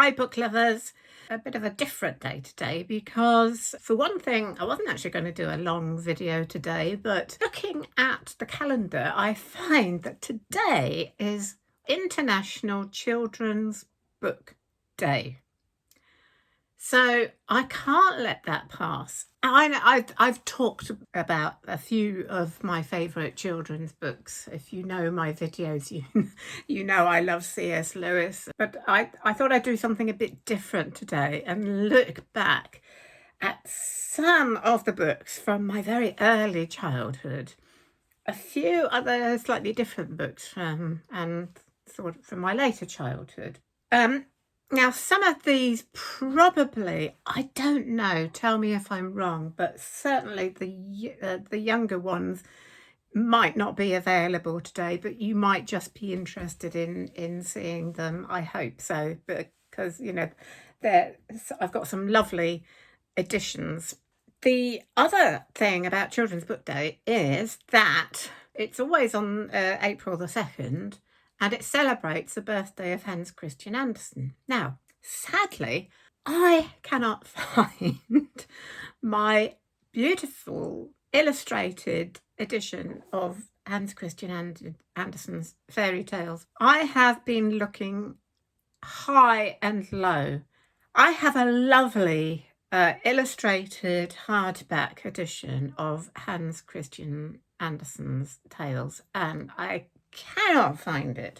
Hi, book lovers. A bit of a different day today because, for one thing, I wasn't actually going to do a long video today, but looking at the calendar, I find that today is International Children's Book Day. So I can't let that pass. I've talked about a few of my favourite children's books. If you know my videos, you know I love C.S. Lewis. But I thought I'd do something a bit different today and look back at some of the books from my very early childhood. A few other slightly different books and sort of from my later childhood. Now, some of these probably, I don't know, tell me if I'm wrong, but certainly the younger ones might not be available today, but you might just be interested in seeing them. I hope so, because, I've got some lovely editions. The other thing about Children's Book Day is that it's always on April the 2nd, and it celebrates the birthday of Hans Christian Andersen. Now, sadly, I cannot find my beautiful illustrated edition of Hans Christian Andersen's fairy tales. I have been looking high and low. I have a lovely illustrated hardback edition of Hans Christian Andersen's tales, and I cannot find it.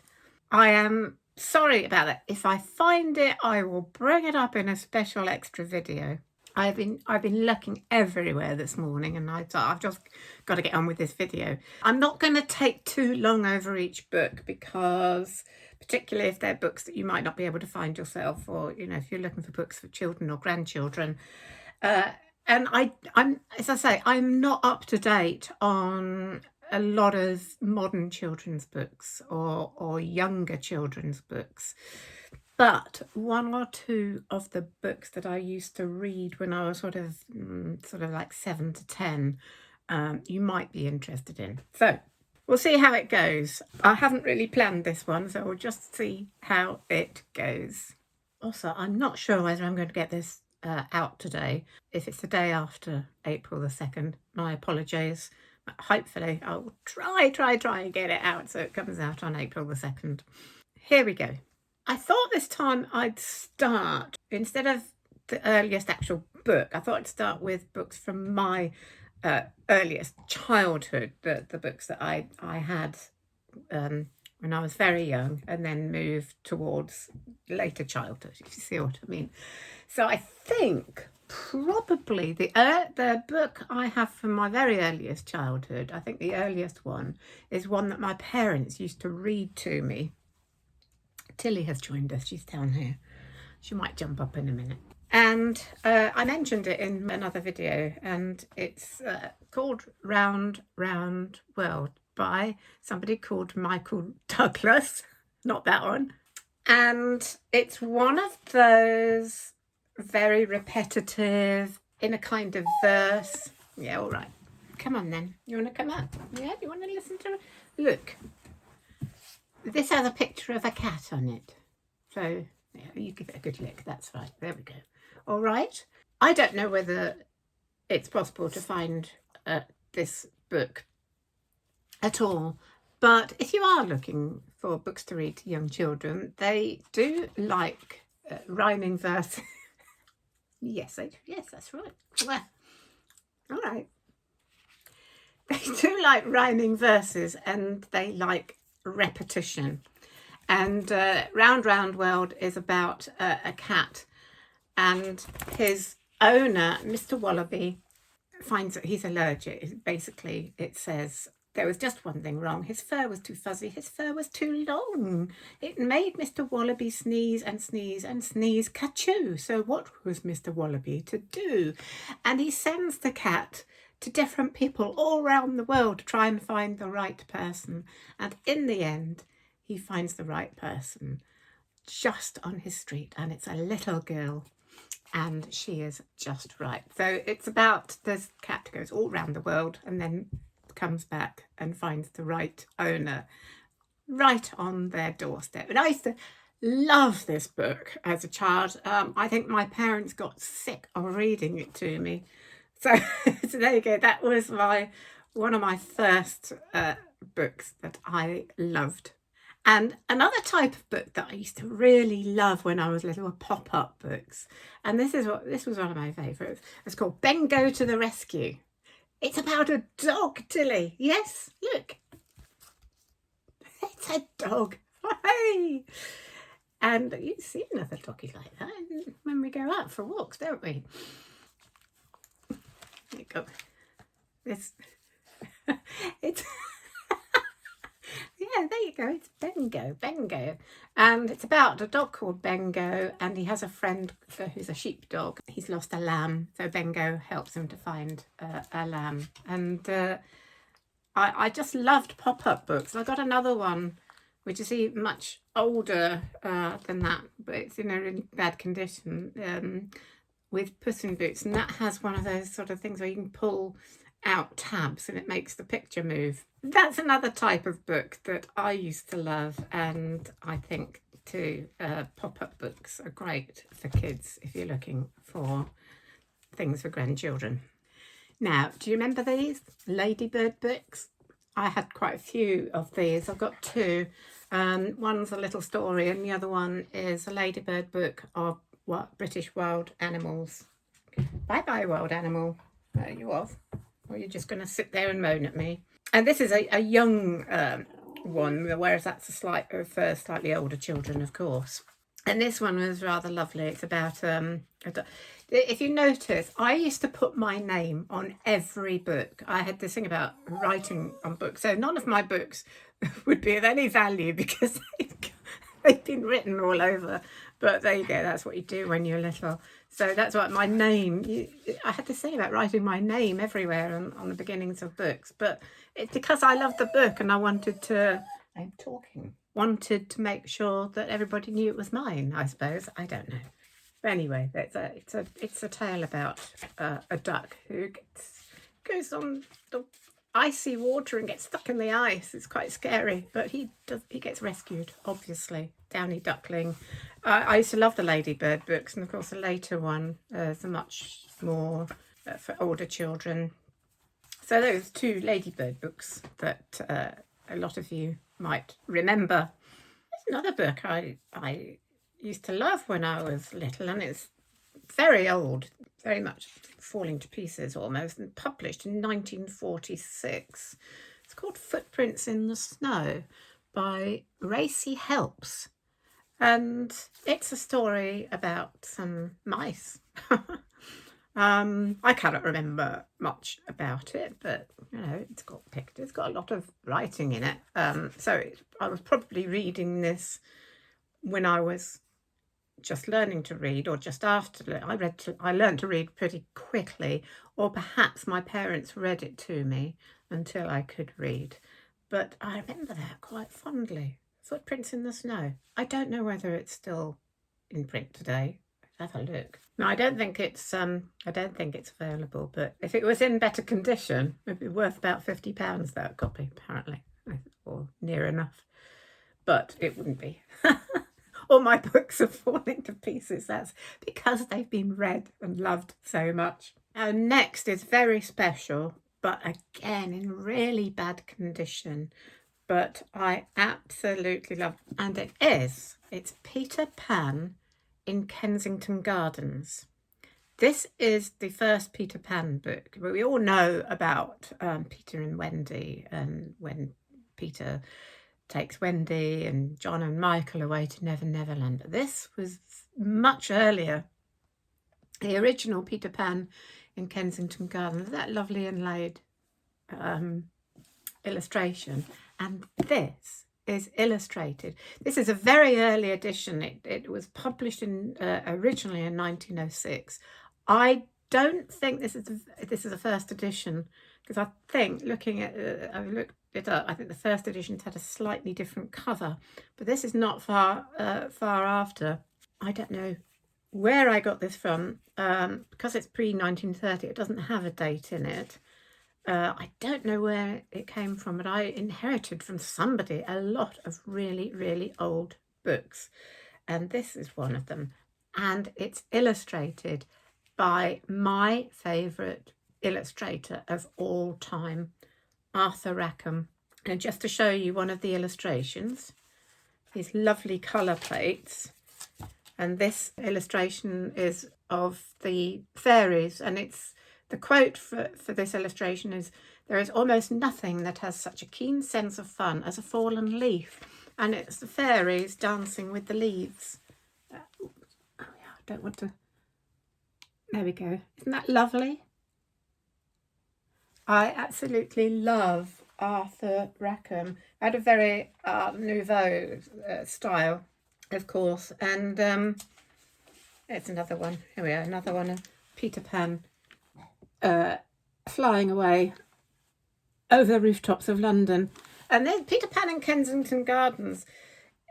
I am sorry about that. If I find it, I will bring it up in a special extra video. I've been looking everywhere this morning, and I've just got to get on with this video. I'm not going to take too long over each book because, particularly if they're books that you might not be able to find yourself, or if you're looking for books for children or grandchildren. And I'm, as I say, I'm not up to date on a lot of modern children's books or younger children's books. But one or two of the books that I used to read when I was sort of like 7 to 10, you might be interested in. So we'll see how it goes. I haven't really planned this one, so we'll just see how it goes. Also, I'm not sure whether I'm going to get this out today. If it's the day after April the 2nd, my apologies. Hopefully I'll try and get it out so it comes out on April the 2nd. Here we go. I thought this time I'd start, instead of the earliest actual book, I thought I'd start with books from my earliest childhood, the books that I had when I was very young, and then moved towards later childhood, if you see what I mean. So I think probably the book I have from my very earliest childhood, I think the earliest one is one that my parents used to read to me. Tilly has joined us. She's down here. She might jump up in a minute. And I mentioned it in another video, and it's called Round, Round World by somebody called Michael Douglas. Not that one. And it's one of those very repetitive, in a kind of verse. Yeah, all right. Come on then. You want to come up? Yeah, you want to listen to it? Look. This has a picture of a cat on it. So, yeah, you give it a good lick. That's right. There we go. All right. I don't know whether it's possible to find this book at all. But if you are looking for books to read to young children, they do like rhyming verses. Yes, that's right. Well, all right. They do like rhyming verses, and they like repetition. And Round Round World is about a cat, and his owner, Mr. Wallaby, finds that he's allergic. Basically, it says there was just one thing wrong. His fur was too fuzzy. His fur was too long. It made Mr. Wallaby sneeze and sneeze and sneeze, ka-choo. So what was Mr. Wallaby to do? And he sends the cat to different people all around the world to try and find the right person. And in the end, he finds the right person just on his street, and it's a little girl, and she is just right. So it's about this cat goes all around the world and then comes back and finds the right owner right on their doorstep. And I used to love this book as a child. I think my parents got sick of reading it to me. So, so there you go. That was one of my first books that I loved. And another type of book that I used to really love when I was little were pop-up books. And this was one of my favourites. It's called Bengo to the Rescue. It's about a dog, Tilly. Yes, look. It's a dog. Hey! And you see another doggy like that when we go out for walks, don't we? There you go. It's yeah, there you go. It's Bengo. And it's about a dog called Bengo, and he has a friend who's a sheepdog. He's lost a lamb, so Bengo helps him to find a lamb. And I just loved pop-up books. I got another one, which is much older than that, but it's in a really bad condition, with Puss in Boots, and that has one of those sort of things where you can pull out tabs and it makes the picture move. That's another type of book that I used to love, and I think too pop-up books are great for kids if you're looking for things for grandchildren. Now, do you remember these Ladybird books? I had quite a few of these. I've got two. One's a little story and the other one is a Ladybird book of British wild animals. Bye-bye, wild animal. There you are. Or you're just going to sit there and moan at me. And this is a young one, whereas that's for slightly older children, of course. And this one was rather lovely. It's about, if you notice, I used to put my name on every book. I had this thing about writing on books. So none of my books would be of any value because they've been written all over. But there you go, that's what you do when you're little. So that's what my name, I had to say about writing my name everywhere on the beginnings of books. But it's because I loved the book and I wanted to make sure that everybody knew it was mine, I suppose. I don't know. But anyway, it's a tale about a duck who goes on the icy water and gets stuck in the ice. It's quite scary, but he gets rescued, obviously. Downy Duckling. I used to love the Ladybird books, and of course the later one is much more for older children. So those two Ladybird books that a lot of you might remember. There's another book I used to love when I was little, and it's very old, very much falling to pieces almost, and published in 1946. It's called Footprints in the Snow by Racy Helps, and it's a story about some mice. I cannot remember much about it, but you know, it's got pictures, it's got a lot of writing in it. I was probably reading this when I was just learning to read, or just after. I learned to read pretty quickly, or perhaps my parents read it to me until I could read. But I remember that quite fondly. Footprints in the Snow. I don't know whether it's still in print today. Have a look. No, I don't think it's available, but if it was in better condition, it'd be worth about £50, that copy, apparently, or near enough. But it wouldn't be. All my books are falling to pieces. That's because they've been read and loved so much. And next is very special, but again in really bad condition. But I absolutely love it. And it's Peter Pan in Kensington Gardens. This is the first Peter Pan book. We all know about Peter and Wendy, and when Peter takes Wendy and John and Michael away to Never Neverland. But this was much earlier. The original Peter Pan in Kensington Gardens, that lovely inlaid illustration. And this is illustrated. This is a very early edition. It was published originally in 1906. I don't think this is a first edition, because I think I looked it up. I think the first editions had a slightly different cover, but this is not far after. I don't know where I got this from, because it's pre-1930. It doesn't have a date in it. I don't know where it came from, but I inherited from somebody a lot of really, really old books. and this is one of them. And it's illustrated by my favourite illustrator of all time, Arthur Rackham. And just to show you one of the illustrations, these lovely colour plates. And this illustration is of the fairies, and it's the quote for this illustration is, "There is almost nothing that has such a keen sense of fun as a fallen leaf." And it's the fairies dancing with the leaves. Oh yeah, I don't want to... There we go. Isn't that lovely? I absolutely love Arthur Rackham. I had a very Art Nouveau style, of course, and it's another one. Here we are, another one of Peter Pan flying away over the rooftops of London. And then Peter Pan in Kensington Gardens.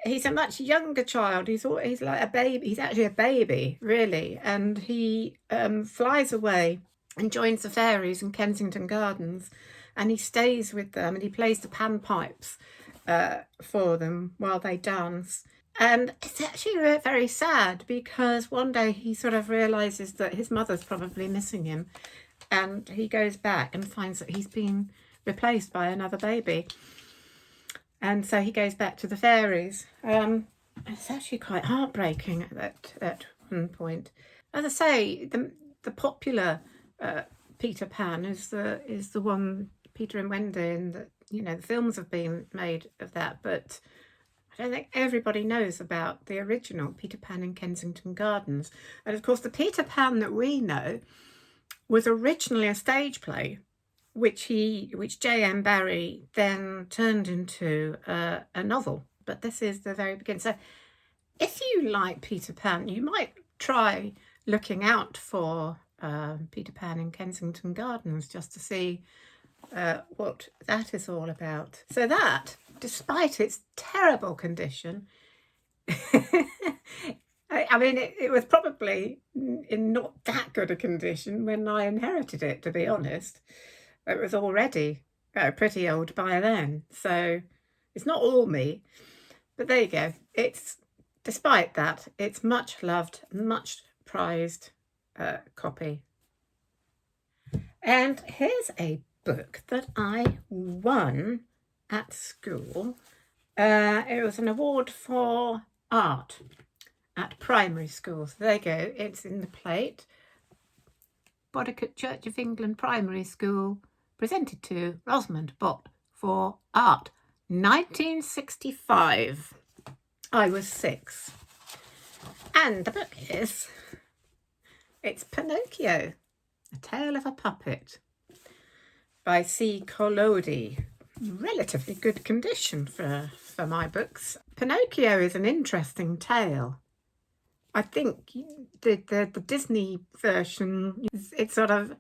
He's a much younger child. He's like a baby. He's actually a baby, really, and he flies away and joins the fairies in Kensington Gardens, and he stays with them and he plays the panpipes for them while they dance. And it's actually very sad, because one day he sort of realises that his mother's probably missing him, and he goes back and finds that he's been replaced by another baby. And so he goes back to the fairies. It's actually quite heartbreaking at one point. As I say, the popular Peter Pan is the one, Peter and Wendy, and the films have been made of that, but I don't think everybody knows about the original Peter Pan in Kensington Gardens. And of course, the Peter Pan that we know was originally a stage play, which J.M. Barrie then turned into a novel. But this is the very beginning. So if you like Peter Pan, you might try looking out for Peter Pan in Kensington Gardens, just to see what that is all about. So that, despite its terrible condition, I mean, it was probably in not that good a condition when I inherited it, to be honest. It was already pretty old by then, so it's not all me. But there you go. Despite that, it's much loved, much prized copy. And here's a book that I won at school. It was an award for art at primary school. So there you go. It's in the plate. Bodicott Church of England Primary School, presented to Rosamond Bott for art. 1965. I was 6. And the book it's Pinocchio, A Tale of a Puppet, by C. Collodi. Relatively good condition for my books. Pinocchio is an interesting tale. I think the Disney version, it's sort of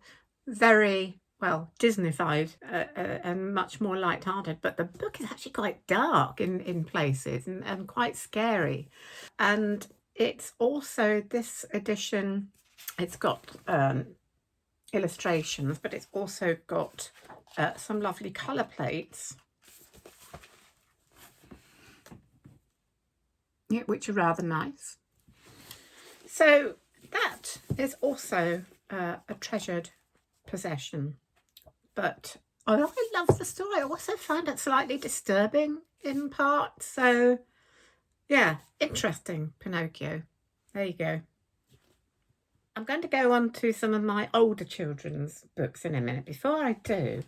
very, well, Disneyfied and much more light-hearted, but the book is actually quite dark in places and quite scary. And it's also, this edition, it's got illustrations, but it's also got some lovely colour plates, which are rather nice. So that is also a treasured possession. But I love the story. I also find it slightly disturbing in part. So yeah, interesting, Pinocchio. There you go. I'm going to go on to some of my older children's books in a minute. Before I do,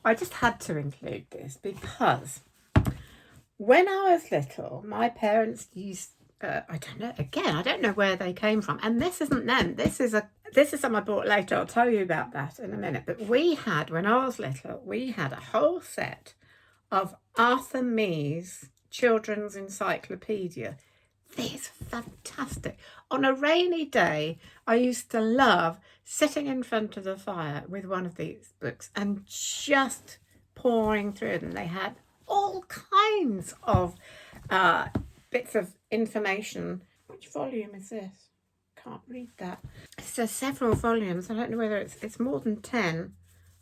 I just had to include this because when I was little, my parents used, I don't know, again, I don't know where they came from. And this isn't them. This is some I bought later. I'll tell you about that in a minute. But we had, when I was little, we had a whole set of Arthur Mee's children's encyclopedia. These are fantastic. On a rainy day, I used to love sitting in front of the fire with one of these books and just pouring through them. They had all kinds of bits of information. Which volume is this? Can't read that. So several volumes. I don't know whether it's more than 10,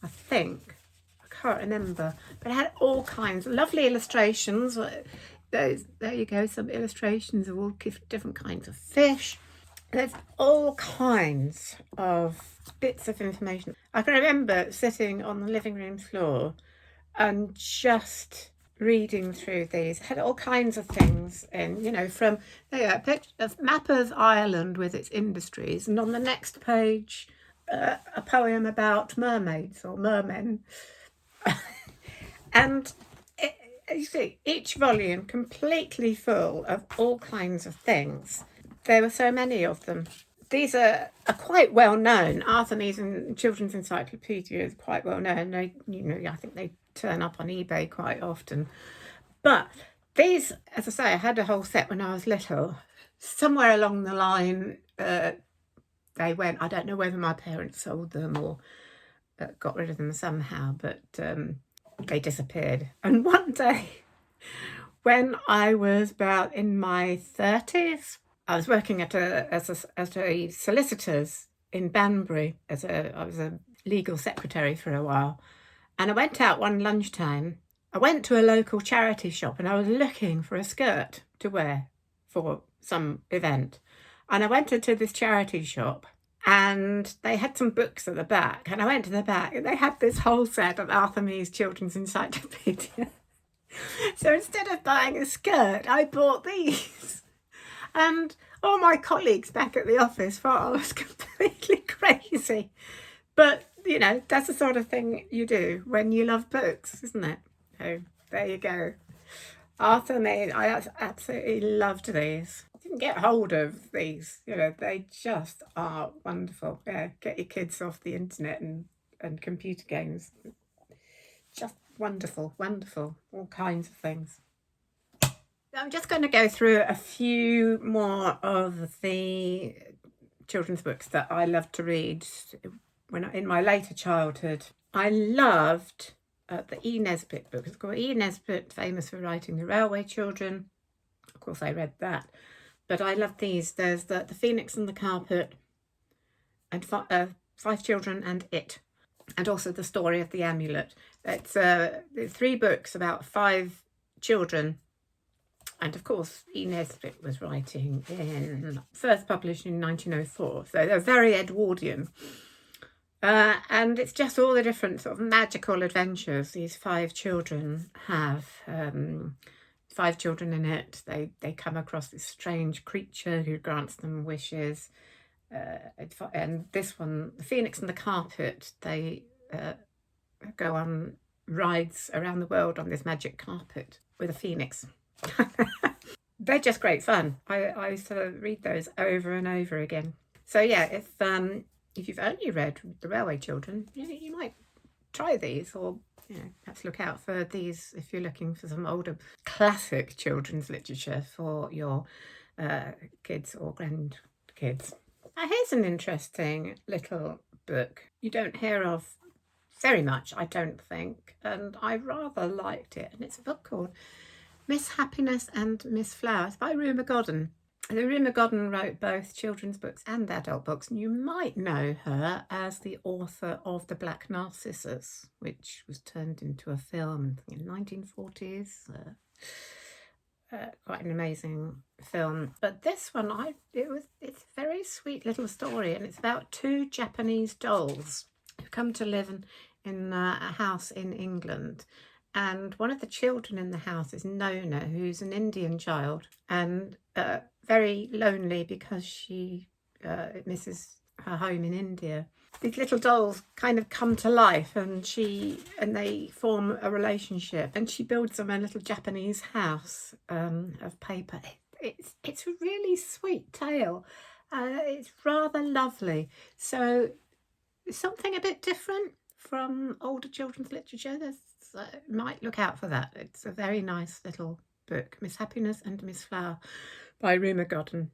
I think. I can't remember. But it had all kinds of lovely illustrations. there you go, some illustrations of all different kinds of fish. There's all kinds of bits of information. I can remember sitting on the living room floor and just reading through these. Had all kinds of things in, you know, from a map of Ireland with its industries, and on the next page, a poem about mermaids or mermen. And you see, each volume completely full of all kinds of things. There were so many of them. These are quite well known. Artemis and Children's Encyclopedia is quite well known. They, you know, I think they turn up on eBay quite often. But these, as I say, I had a whole set when I was little. Somewhere along the line, they went. I don't know whether my parents sold them or got rid of them somehow, but they disappeared. And one day, when I was about in my 30s, I was working at a solicitor's in Banbury. I was a legal secretary for a while. And I went out one lunchtime. I went to a local charity shop and I was looking for a skirt to wear for some event. And I went into this charity shop and they had some books at the back. And I went to the back and they had this whole set of Artemis Children's Encyclopedia. So instead of buying a skirt, I bought these. And all my colleagues back at the office thought I was completely crazy. But, you know, that's the sort of thing you do when you love books, isn't it? So there you go. Artemis, I absolutely loved these. I didn't get hold of these, you know, they just are wonderful. Yeah, get your kids off the internet and computer games. Just wonderful, wonderful, all kinds of things. I'm just going to go through a few more of the children's books that I loved to read in my later childhood. I loved the E. Nesbit book. It's called E. Nesbit, famous for writing The Railway Children. Of course, I read that. But I love these. There's the Phoenix and the Carpet, and Five Children and It, and also The Story of the Amulet. It's 3 books about 5 children. And of course, E. Nesbit was writing first published in 1904. So they're very Edwardian. And it's just all the different sort of magical adventures these 5 children have. 5 children in it. They come across this strange creature who grants them wishes. And this one, The Phoenix and the Carpet, they go on rides around the world on this magic carpet with a phoenix. They're just great fun. I sort of read those over and over again. So yeah, if you've only read The Railway Children, you might try these, or perhaps look out for these if you're looking for some older classic children's literature for your kids or grandkids. Now here's an interesting little book you don't hear of very much, I don't think, and I rather liked it. And it's a book called Miss Happiness and Miss Flower. It's by Rumer Godden. Rumer Godden wrote both children's books and adult books, and you might know her as the author of The Black Narcissus, which was turned into a film in the 1940s. Quite an amazing film. But this one, it's a very sweet little story, and it's about 2 Japanese dolls who come to live in a house in England. And one of the children in the house is Nona, who's an Indian child, and very lonely because she misses her home in India. These little dolls kind of come to life, and they form a relationship, and she builds them a little Japanese house of paper. It's a really sweet tale. It's rather lovely. So something a bit different from older children's literature. Might look out for that. It's a very nice little book, Miss Happiness and Miss Flower by Rumer Godden.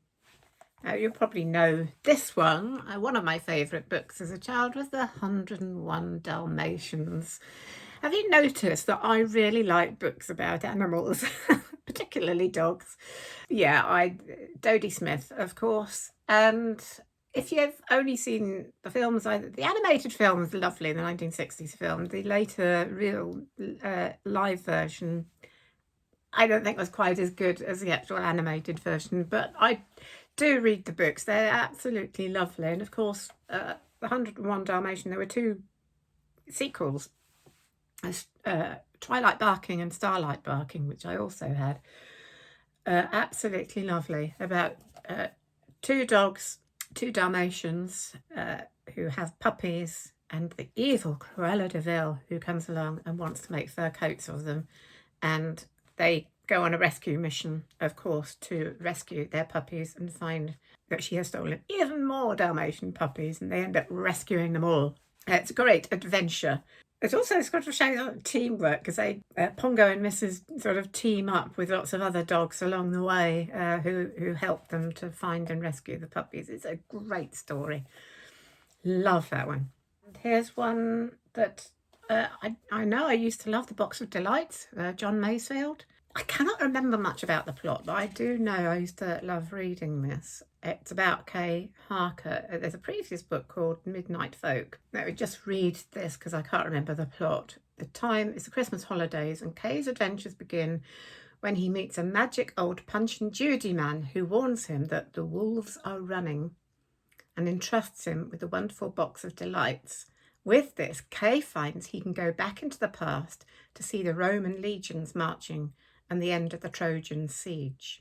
You'll probably know this one. One of my favourite books as a child was The 101 Dalmatians. Have you noticed that I really like books about animals, particularly dogs? Yeah, Dodie Smith, of course. And if you've only seen the films, the animated film was lovely, the 1960s film. The later real live version, I don't think was quite as good as the actual animated version, but I do read the books. They're absolutely lovely. And of course, The 101 Dalmatian, there were 2 sequels, Twilight Barking and Starlight Barking, which I also had. Absolutely lovely, about 2 dogs, 2 Dalmatians who have puppies, and the evil Cruella de Vil who comes along and wants to make fur coats of them, and they go on a rescue mission, of course, to rescue their puppies and find that she has stolen even more Dalmatian puppies, and they end up rescuing them all. It's a great adventure. It's also sort of showing sort of teamwork, because they Pongo and Mrs. sort of team up with lots of other dogs along the way who help them to find and rescue the puppies. It's a great story. Love that one. And here's one that I know I used to love, The Box of Delights, John Masefield. I cannot remember much about the plot, but I do know I used to love reading this. It's about Kay Harker. There's a previous book called Midnight Folk. Let me just read this because I can't remember the plot. The time is the Christmas holidays, and Kay's adventures begin when he meets a magic old Punch and Judy man who warns him that the wolves are running and entrusts him with a wonderful box of delights. With this, Kay finds he can go back into the past to see the Roman legions marching and the end of the Trojan siege.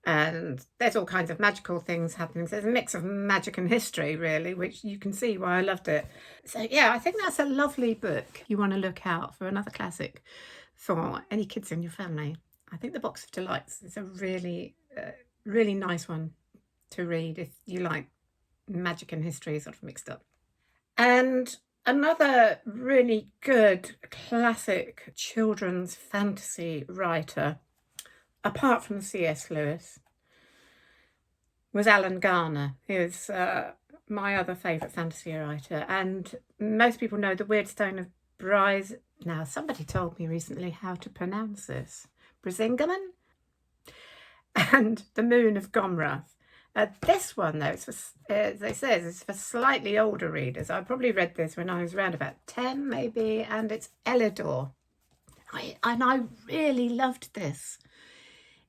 And there's all kinds of magical things happening. So there's a mix of magic and history, really, which you can see why I loved it. So yeah, I think that's a lovely book. You want to look out for another classic for any kids in your family. I think The Box of Delights is a really, really nice one to read if you like magic and history sort of mixed up. And another really good classic children's fantasy writer, apart from C.S. Lewis, was Alan Garner, who is my other favourite fantasy writer. And most people know The Weird Stone of Now, somebody told me recently how to pronounce this. Brisingamen? And The Moon of Gomrath. This one, though, it's for, as they say, it's for slightly older readers. I probably read this when I was around about 10, maybe, and it's Elidor. And I really loved this.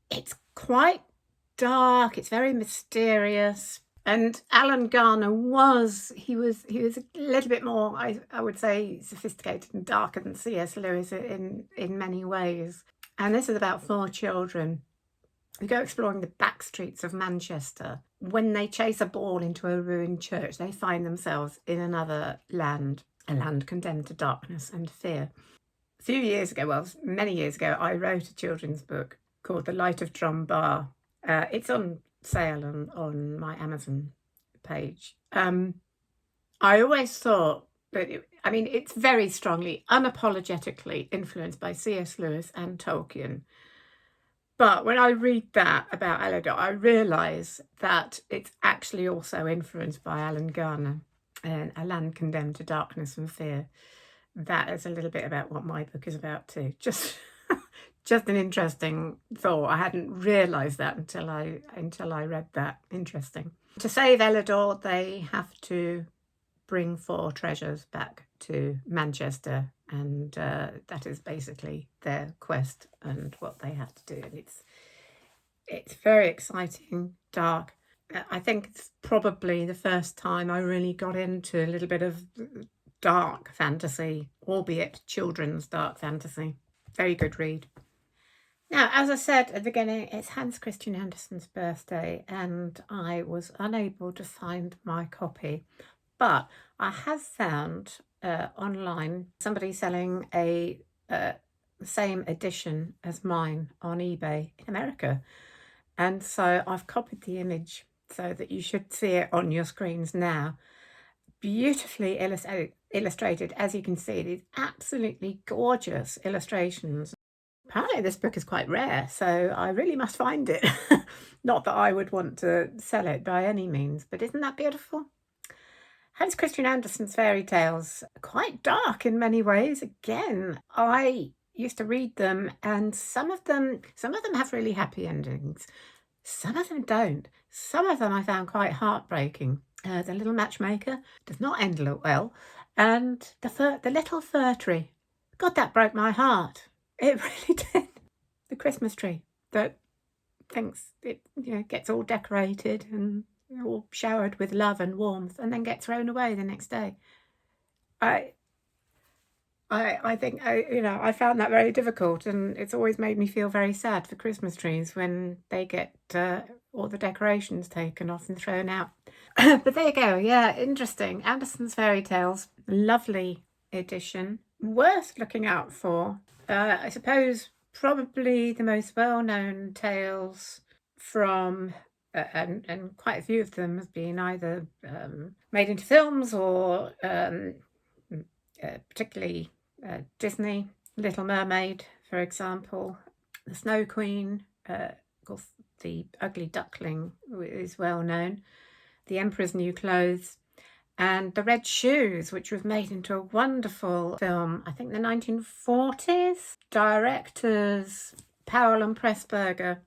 It's quite dark, it's very mysterious. And Alan Garner was a little bit more, I would say, sophisticated and darker than C.S. Lewis in many ways. And this is about 4 children who go exploring the back streets of Manchester. When they chase a ball into a ruined church, they find themselves in another land, a land condemned to darkness and fear. A few years ago, well, many years ago, I wrote a children's book called The Light of Drumbar. It's on sale on my Amazon page. I always thought that, it's very strongly, unapologetically influenced by C.S. Lewis and Tolkien. But when I read that about Elidor, I realise that it's actually also influenced by Alan Garner and A Land Condemned to Darkness and Fear. That is a little bit about what my book is about too. Just an interesting thought. I hadn't realised that until I read that. Interesting. To save Elidor, they have to bring 4 treasures back to Manchester, and that is basically their quest and what they have to do. And it's very exciting, dark. I think it's probably the first time I really got into a little bit of dark fantasy, albeit children's dark fantasy. Very good read. Now, as I said at the beginning, it's Hans Christian Andersen's birthday, and I was unable to find my copy. But I have found online somebody selling a same edition as mine on eBay in America. And so I've copied the image so that you should see it on your screens now. Beautifully illustrated, as you can see. These absolutely gorgeous illustrations. Apparently this book is quite rare, so I really must find it. Not that I would want to sell it by any means, but isn't that beautiful? Hans Christian Andersen's fairy tales are quite dark in many ways. Again, I used to read them, and some of them have really happy endings. Some of them don't. Some of them I found quite heartbreaking. The Little Matchmaker does not end well, and the Little Fir Tree. God, that broke my heart. It really did. Christmas tree that thinks it, gets all decorated and all showered with love and warmth, and then gets thrown away the next day. I think I found that very difficult, and it's always made me feel very sad for Christmas trees when they get all the decorations taken off and thrown out. But there you go. Yeah, interesting. Andersen's Fairy Tales, lovely edition, worth looking out for. I suppose probably the most well-known tales from and quite a few of them have been either made into films or particularly Disney. Little Mermaid, for example, The Snow Queen, of course The Ugly Duckling is well known, The Emperor's New Clothes, and The Red Shoes, which was made into a wonderful film, I think the 1940s. Directors Powell and Pressburger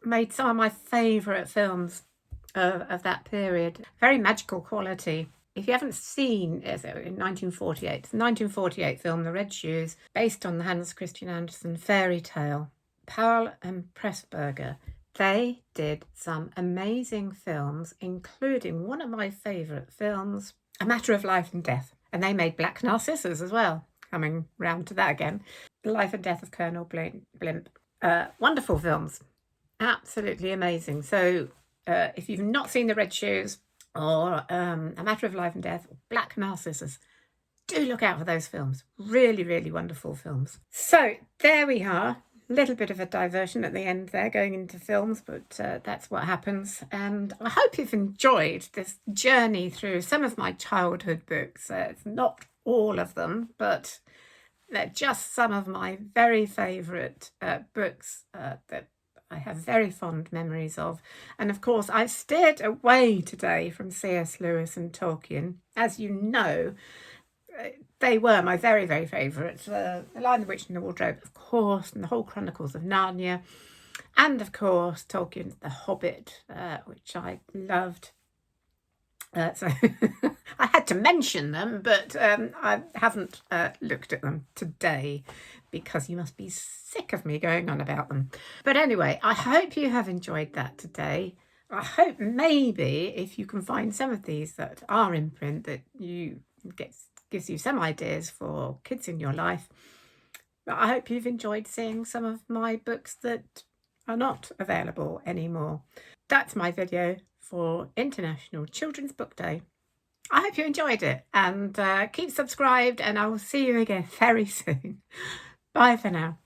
made some of my favourite films of that period. Very magical quality. If you haven't seen it, in 1948, the 1948 film The Red Shoes, based on the Hans Christian Andersen fairy tale, Powell and Pressburger, they did some amazing films, including one of my favourite films, A Matter of Life and Death. And they made Black Narcissus as well, coming round to that again. The Life and Death of Colonel Blimp. Wonderful films. Absolutely amazing. So if you've not seen The Red Shoes or A Matter of Life and Death or Black Narcissus, do look out for those films. Really, really wonderful films. So there we are. Little bit of a diversion at the end there, going into films, but that's what happens. And I hope you've enjoyed this journey through some of my childhood books. It's not all of them, but they're just some of my very favourite books that I have very fond memories of. And of course, I've steered away today from C.S. Lewis and Tolkien. As you know, they were my very, very favourite. The Lion, the Witch and the Wardrobe, of course, and the whole Chronicles of Narnia. And of course, Tolkien's The Hobbit, which I loved. So I had to mention them, but I haven't looked at them today because you must be sick of me going on about them. But anyway, I hope you have enjoyed that today. I hope maybe if you can find some of these that are in print that gives you some ideas for kids in your life. But I hope you've enjoyed seeing some of my books that are not available anymore. That's my video for International Children's Book Day. I hope you enjoyed it, and keep subscribed, and I will see you again very soon. Bye for now.